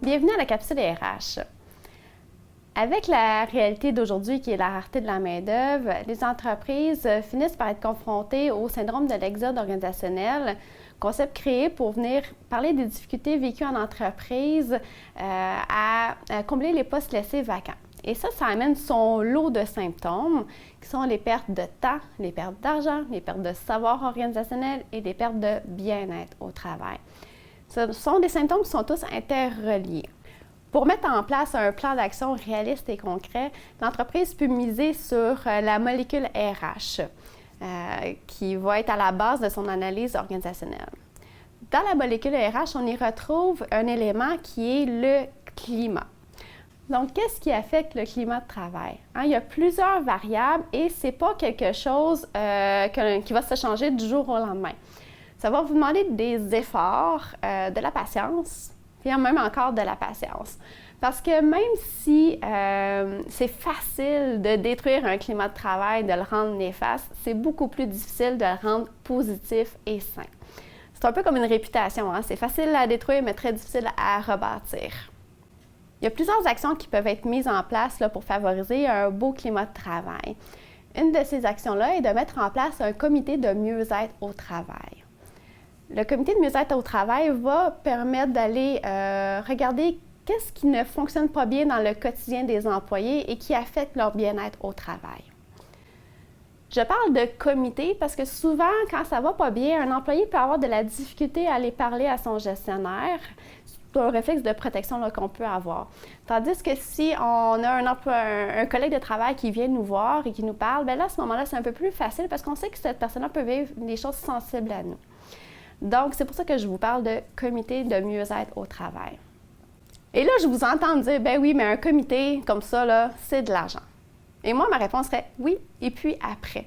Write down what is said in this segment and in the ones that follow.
Bienvenue à la capsule RH. Avec la réalité d'aujourd'hui qui est la rareté de la main-d'œuvre, les entreprises finissent par être confrontées au syndrome de l'exode organisationnel, concept créé pour venir parler des difficultés vécues en entreprise à combler les postes laissés vacants. Et ça amène son lot de symptômes qui sont les pertes de temps, les pertes d'argent, les pertes de savoir organisationnel et les pertes de bien-être au travail. Ce sont des symptômes qui sont tous interreliés. Pour mettre en place un plan d'action réaliste et concret, l'entreprise peut miser sur la molécule RH, qui va être à la base de son analyse organisationnelle. Dans la molécule RH, on y retrouve un élément qui est le climat. Donc, qu'est-ce qui affecte le climat de travail? Il y a plusieurs variables et ce n'est pas quelque chose qui va se changer du jour au lendemain. Ça va vous demander des efforts, de la patience, puis même encore de la patience. Parce que même si c'est facile de détruire un climat de travail, de le rendre néfaste, c'est beaucoup plus difficile de le rendre positif et sain. C'est un peu comme une réputation, hein? C'est facile à détruire, mais très difficile à rebâtir. Il y a plusieurs actions qui peuvent être mises en place là, pour favoriser un beau climat de travail. Une de ces actions-là est de mettre en place un comité de mieux-être au travail. Le comité de mieux-être au travail va permettre d'aller regarder qu'est-ce qui ne fonctionne pas bien dans le quotidien des employés et qui affecte leur bien-être au travail. Je parle de comité parce que souvent, quand ça va pas bien, un employé peut avoir de la difficulté à aller parler à son gestionnaire. C'est un réflexe de protection qu'on peut avoir. Tandis que si on a un collègue de travail qui vient nous voir et qui nous parle, bien là, à ce moment-là, c'est un peu plus facile parce qu'on sait que cette personne-là peut vivre des choses sensibles à nous. Donc, c'est pour ça que je vous parle de comité de mieux-être au travail. Et là, je vous entends me dire, ben oui, mais un comité comme ça, là, c'est de l'argent. Et moi, ma réponse serait oui, et puis après.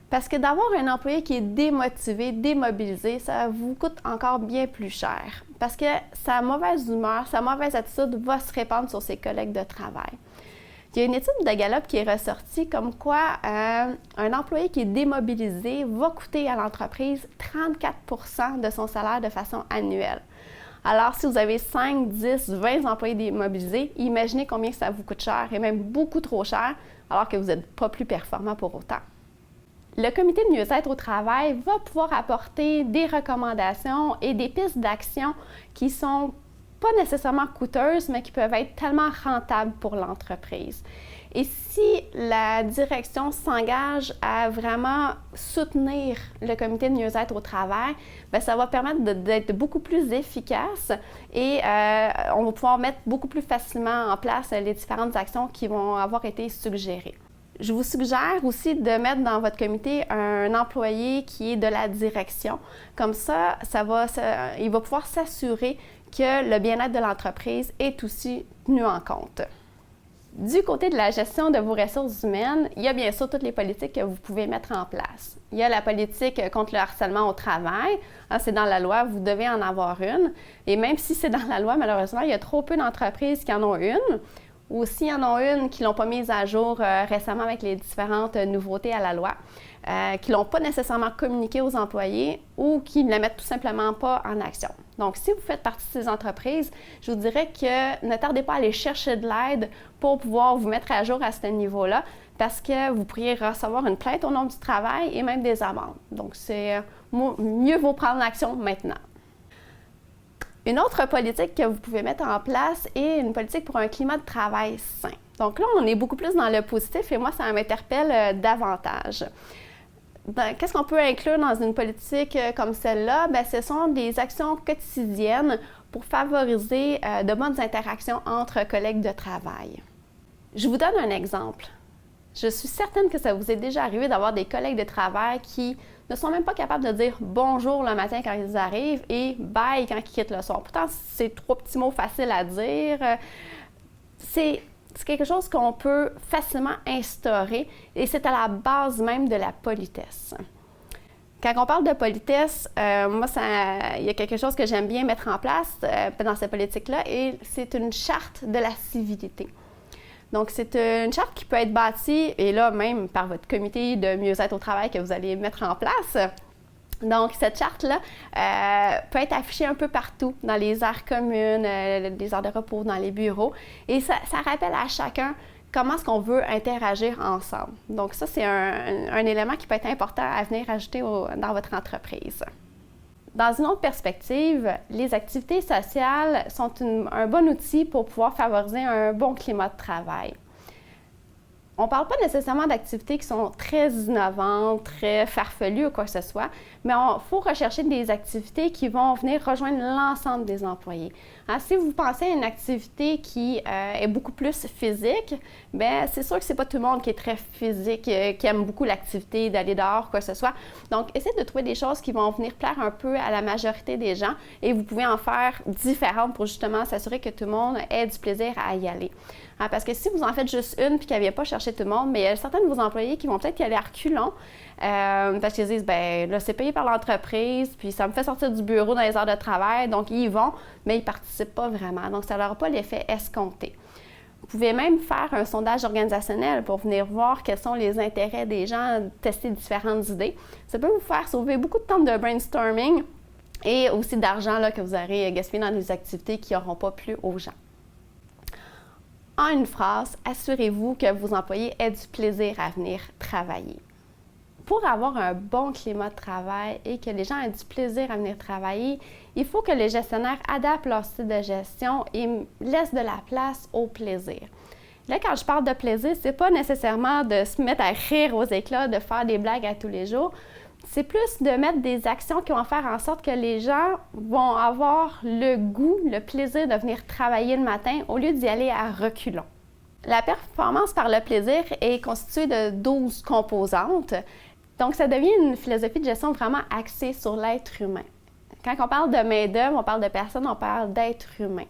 Parce que d'avoir un employé qui est démotivé, démobilisé, ça vous coûte encore bien plus cher. Parce que sa mauvaise humeur, sa mauvaise attitude va se répandre sur ses collègues de travail. Il y a une étude de Gallup qui est ressortie comme quoi un employé qui est démobilisé va coûter à l'entreprise 34% de son salaire de façon annuelle. Alors, si vous avez 5, 10, 20 employés démobilisés, imaginez combien ça vous coûte cher, et même beaucoup trop cher, alors que vous n'êtes pas plus performant pour autant. Le comité de mieux-être au travail va pouvoir apporter des recommandations et des pistes d'action qui sont pas nécessairement coûteuses, mais qui peuvent être tellement rentables pour l'entreprise. Et si la direction s'engage à vraiment soutenir le comité de mieux-être au travail, bien, ça va permettre d'être beaucoup plus efficace et on va pouvoir mettre beaucoup plus facilement en place les différentes actions qui vont avoir été suggérées. Je vous suggère aussi de mettre dans votre comité un employé qui est de la direction. Comme ça, il va pouvoir s'assurer que le bien-être de l'entreprise est aussi tenu en compte. Du côté de la gestion de vos ressources humaines, il y a bien sûr toutes les politiques que vous pouvez mettre en place. Il y a la politique contre le harcèlement au travail. C'est dans la loi, vous devez en avoir une. Et même si c'est dans la loi, malheureusement, il y a trop peu d'entreprises qui en ont une. Ou s'il y en a une qui ne l'ont pas mise à jour récemment avec les différentes nouveautés à la loi, qui ne l'ont pas nécessairement communiqué aux employés ou qui ne la mettent tout simplement pas en action. Donc, si vous faites partie de ces entreprises, je vous dirais que ne tardez pas à aller chercher de l'aide pour pouvoir vous mettre à jour à ce niveau-là parce que vous pourriez recevoir une plainte au nom du travail et même des amendes. Donc, mieux vaut prendre l'action maintenant. Une autre politique que vous pouvez mettre en place est une politique pour un climat de travail sain. Donc là, on est beaucoup plus dans le positif et moi, ça m'interpelle davantage. Qu'est-ce qu'on peut inclure dans une politique comme celle-là? Bien, ce sont des actions quotidiennes pour favoriser de bonnes interactions entre collègues de travail. Je vous donne un exemple. Je suis certaine que ça vous est déjà arrivé d'avoir des collègues de travail qui ne sont même pas capables de dire bonjour le matin quand ils arrivent et bye quand ils quittent le soir. Pourtant, c'est 3 petits mots faciles à dire. C'est quelque chose qu'on peut facilement instaurer et c'est à la base même de la politesse. Quand on parle de politesse, moi, il y a quelque chose que j'aime bien mettre en place dans cette politique-là et c'est une charte de la civilité. Donc, c'est une charte qui peut être bâtie, et là, même par votre comité de mieux-être au travail que vous allez mettre en place, Donc, cette charte-là peut être affichée un peu partout, dans les aires communes, les aires de repos, dans les bureaux. Et ça rappelle à chacun comment est-ce qu'on veut interagir ensemble. Donc, ça, c'est un élément qui peut être important à venir ajouter dans votre entreprise. Dans une autre perspective, les activités sociales sont un bon outil pour pouvoir favoriser un bon climat de travail. On ne parle pas nécessairement d'activités qui sont très innovantes, très farfelues ou quoi que ce soit, mais il faut rechercher des activités qui vont venir rejoindre l'ensemble des employés. Alors, si vous pensez à une activité qui est beaucoup plus physique, bien, c'est sûr que ce n'est pas tout le monde qui est très physique, qui aime beaucoup l'activité, d'aller dehors, quoi que ce soit. Donc, essayez de trouver des choses qui vont venir plaire un peu à la majorité des gens et vous pouvez en faire différentes pour justement s'assurer que tout le monde ait du plaisir à y aller. Parce que si vous en faites juste une et qu'il n'y avait pas cherché tout le monde, mais il y a certains de vos employés qui vont peut-être y aller à reculons parce qu'ils disent, bien là, c'est payé par l'entreprise, puis ça me fait sortir du bureau dans les heures de travail, donc ils y vont, mais ils ne participent pas vraiment. Donc, ça n'aura pas l'effet escompté. Vous pouvez même faire un sondage organisationnel pour venir voir quels sont les intérêts des gens, tester différentes idées. Ça peut vous faire sauver beaucoup de temps de brainstorming et aussi d'argent que vous aurez gaspillé dans des activités qui n'auront pas plu aux gens. En une phrase, assurez-vous que vos employés aient du plaisir à venir travailler. Pour avoir un bon climat de travail et que les gens aient du plaisir à venir travailler, il faut que les gestionnaires adaptent leur style de gestion et laissent de la place au plaisir. Là, quand je parle de plaisir, ce n'est pas nécessairement de se mettre à rire aux éclats, de faire des blagues à tous les jours. C'est plus de mettre des actions qui vont faire en sorte que les gens vont avoir le goût, le plaisir de venir travailler le matin au lieu d'y aller à reculons. La performance par le plaisir est constituée de 12 composantes. Donc, ça devient une philosophie de gestion vraiment axée sur l'être humain. Quand on parle de main-d'œuvre, on parle de personnes, on parle d'être humain.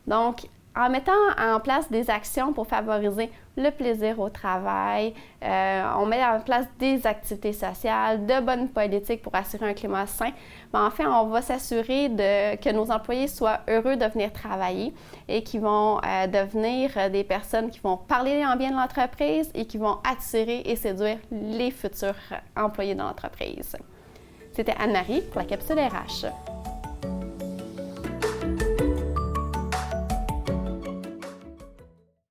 Donc, en mettant en place des actions pour favoriser le plaisir au travail, on met en place des activités sociales, de bonnes politiques pour assurer un climat sain. Mais enfin, on va s'assurer que nos employés soient heureux de venir travailler et qu'ils vont devenir des personnes qui vont parler en bien de l'entreprise et qui vont attirer et séduire les futurs employés de l'entreprise. C'était Anne-Marie pour la capsule RH.